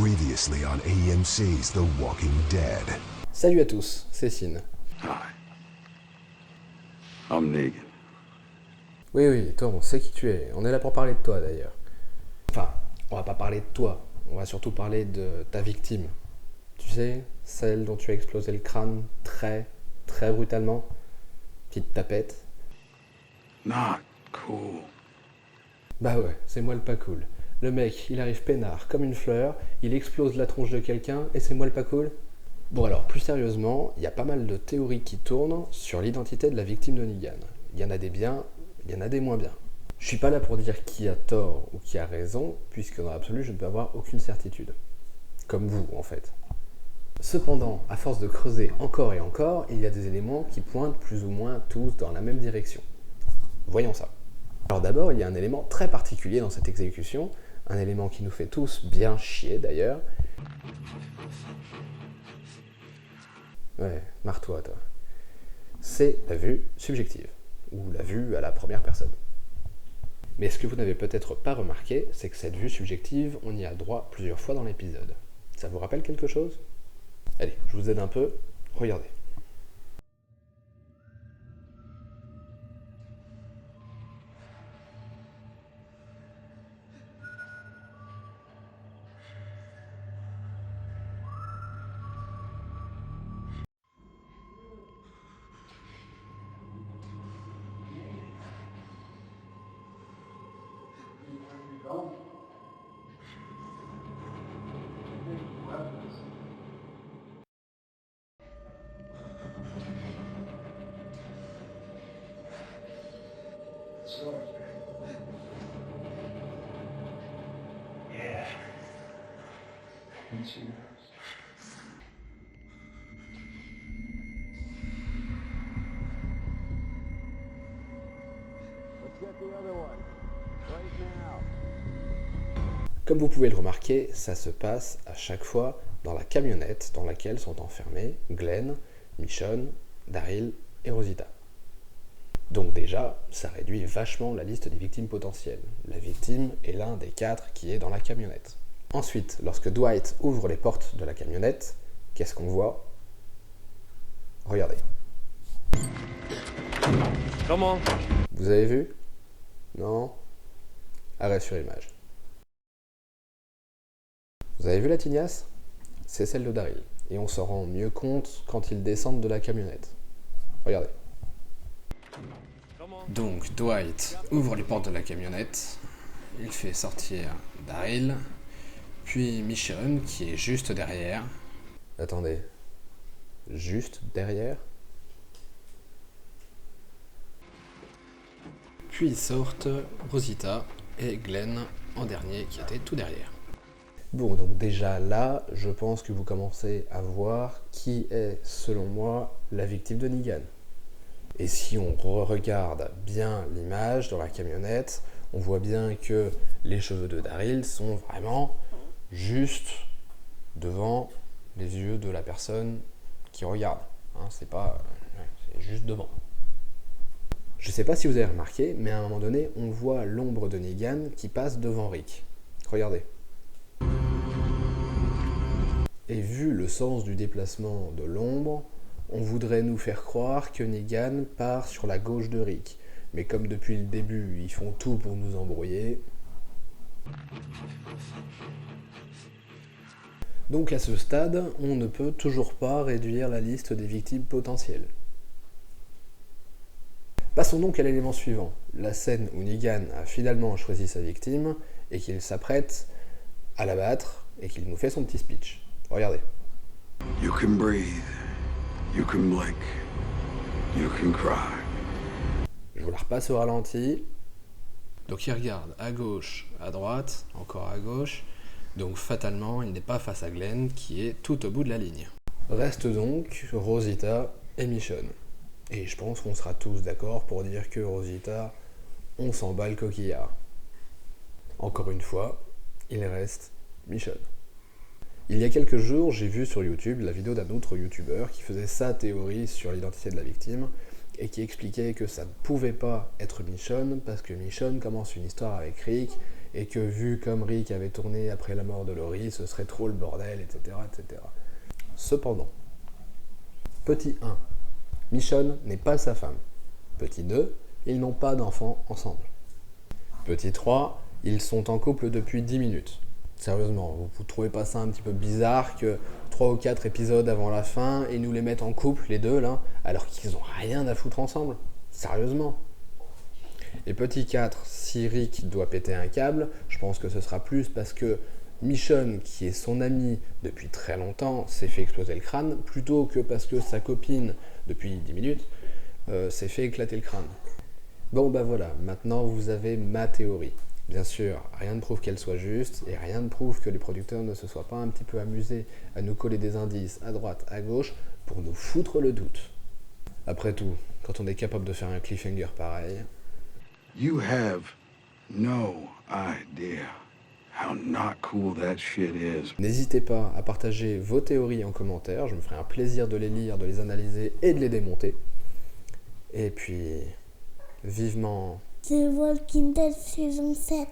Previously on AMC's The Walking Dead. Salut à tous, c'est Sin. Hi. I'm Negan. Oui, toi, on sait qui tu es. On est là pour parler de toi, d'ailleurs. Enfin, on va pas parler de toi. On va surtout parler de ta victime. Tu sais, celle dont tu as explosé le crâne très brutalement. Petite tapette. Not cool. Bah ouais, c'est moi le pas cool. Le mec, il arrive peinard, comme une fleur, il explose la tronche de quelqu'un, et c'est moi le pas cool. Bon alors, plus sérieusement, il y a pas mal de théories qui tournent sur l'identité de la victime de Negan. Il y en a des biens, il y en a des moins bien. Je suis pas là pour dire qui a tort ou qui a raison, puisque dans l'absolu, je ne peux avoir aucune certitude. Comme vous, en fait. Cependant, à force de creuser encore et encore, il y a des éléments qui pointent plus ou moins tous dans la même direction. Voyons ça. Alors d'abord, il y a un élément très particulier dans cette exécution, un élément qui nous fait tous bien chier d'ailleurs. Ouais, marre-toi, toi. C'est la vue subjective, ou la vue à la première personne. Mais ce que vous n'avez peut-être pas remarqué, c'est que cette vue subjective, on y a droit plusieurs fois dans l'épisode. Ça vous rappelle quelque chose? Allez, je vous aide un peu, regardez. Comme vous pouvez le remarquer, ça se passe à chaque fois dans la camionnette dans laquelle sont enfermés Glenn, Michonne, Daryl et Rosita. Donc déjà, ça réduit vachement la liste des victimes potentielles. La victime est l'un des 4 qui est dans la camionnette. Ensuite, lorsque Dwight ouvre les portes de la camionnette, qu'est-ce qu'on voit? Regardez. Comment? Vous avez vu? Non? Arrêt sur image. Vous avez vu la tignasse? C'est celle de Daryl. Et on s'en rend mieux compte quand ils descendent de la camionnette. Regardez. Donc Dwight ouvre les portes de la camionnette, il fait sortir Daryl, puis Michonne qui est juste derrière. Attendez, juste derrière? Puis sortent Rosita et Glenn en dernier qui était tout derrière. Bon, donc déjà là, je pense que vous commencez à voir qui est, selon moi, la victime de Negan. Et si on regarde bien l'image dans la camionnette, on voit bien que les cheveux de Daryl sont vraiment juste devant les yeux de la personne qui regarde. Hein, c'est juste devant. Je sais pas si vous avez remarqué, mais à un moment donné, on voit l'ombre de Negan qui passe devant Rick. Regardez. Et vu le sens du déplacement de l'ombre, on voudrait nous faire croire que Negan part sur la gauche de Rick. Mais comme depuis le début, ils font tout pour nous embrouiller. Donc à ce stade, on ne peut toujours pas réduire la liste des victimes potentielles. Passons donc à l'élément suivant, la scène où Negan a finalement choisi sa victime et qu'il s'apprête à l'abattre et qu'il nous fait son petit speech. Regardez. You can breathe. You can blink. You can cry. Je vous la repasse au ralenti. Donc il regarde à gauche, à droite, encore à gauche. Donc fatalement, il n'est pas face à Glenn qui est tout au bout de la ligne. Reste donc Rosita et Michonne. Et je pense qu'on sera tous d'accord pour dire que Rosita, on s'en bat le coquillard. Encore une fois, il reste Michonne. Il y a quelques jours, j'ai vu sur YouTube la vidéo d'un autre youtubeur qui faisait sa théorie sur l'identité de la victime et qui expliquait que ça ne pouvait pas être Michonne parce que Michonne commence une histoire avec Rick et que vu comme Rick avait tourné après la mort de Laurie, ce serait trop le bordel, etc. etc. Cependant, petit 1, Michonne n'est pas sa femme. Petit 2, ils n'ont pas d'enfants ensemble. Petit 3, ils sont en couple depuis 10 minutes. Sérieusement, vous trouvez pas ça un petit peu bizarre que 3 ou 4 épisodes avant la fin, ils nous les mettent en couple, les deux là, alors qu'ils ont rien à foutre ensemble? Sérieusement. Et petit 4, si Rick doit péter un câble, je pense que ce sera plus parce que Michonne, qui est son amie depuis très longtemps, s'est fait exploser le crâne, plutôt que parce que sa copine, depuis 10 minutes, s'est fait éclater le crâne. Bon bah voilà, maintenant vous avez ma théorie. Bien sûr, rien ne prouve qu'elle soit juste, et rien ne prouve que les producteurs ne se soient pas un petit peu amusés à nous coller des indices à droite, à gauche, pour nous foutre le doute. Après tout, quand on est capable de faire un cliffhanger pareil... You have no idea how not cool that shit is. N'hésitez pas à partager vos théories en commentaire, je me ferai un plaisir de les lire, de les analyser et de les démonter. Et puis, vivement... The Walking Dead saison 7.